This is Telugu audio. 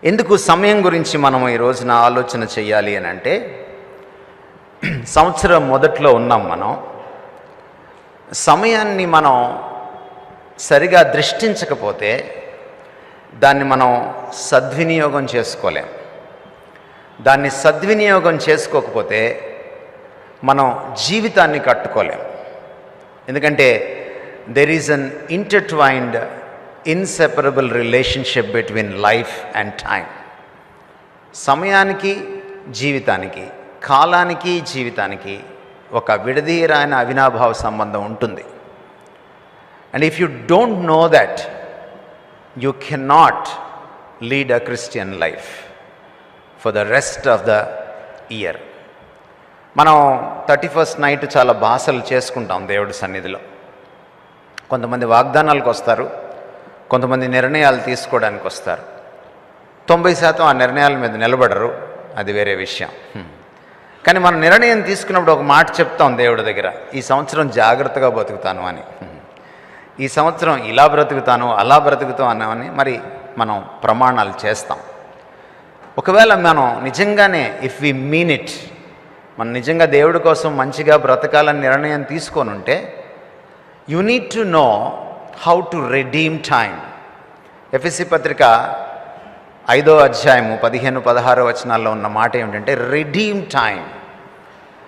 ఎందుకు సమయం గురించి మనం ఈ రోజున ఆలోచన చేయాలి అని అంటే, సంవత్సరం మొదట్లో ఉన్నాం మనం. సమయాన్ని మనం సరిగా దృష్టించకపోతే దాన్ని మనం సద్వినియోగం చేసుకోలేం. దాన్ని సద్వినియోగం చేసుకోకపోతే మనం జీవితాన్ని కట్టుకోలేం. ఎందుకంటే there is an intertwined inseparable relationship between life and time. సమయానికి జీవితానికి, కాలానికి జీవితానికి ఒక విడదీయరాని అవినాభావ సంబంధం ఉంటుంది. And if you don't know that, you cannot lead a Christian life for the rest of the year. మనం 31st నైట్ చాలా భాషలు చేసుకుంటాం దేవుడి సన్నిధిలో. కొంతమంది వాగ్దానాలకు వస్తారు, కొంతమంది నిర్ణయాలు తీసుకోవడానికి వస్తారు. 90% ఆ నిర్ణయాల మీద నిలబడరు, అది వేరే విషయం. కానీ మనం నిర్ణయం తీసుకున్నప్పుడు ఒక మాట చెప్తాం దేవుడి దగ్గర, ఈ సంవత్సరం జాగ్రత్తగా బ్రతుకుతాను అని, ఈ సంవత్సరం ఇలా బ్రతుకుతాను అలా బ్రతుకుతాం అన్నామని మరి మనం ప్రమాణాలు చేస్తాం. ఒకవేళ మనం నిజంగానే ఇఫ్ వి మీన్ ఇట్, మనం నిజంగా దేవుడి కోసం మంచిగా బ్రతకాలని నిర్ణయం తీసుకొని ఉంటే, you need to know how to redeem time. ఎఫెసీ పత్రిక 5వ అధ్యాయము 15-16 వచనాల్లో ఉన్న మాట ఏమిటంటే, రెడీమ్ టైమ్.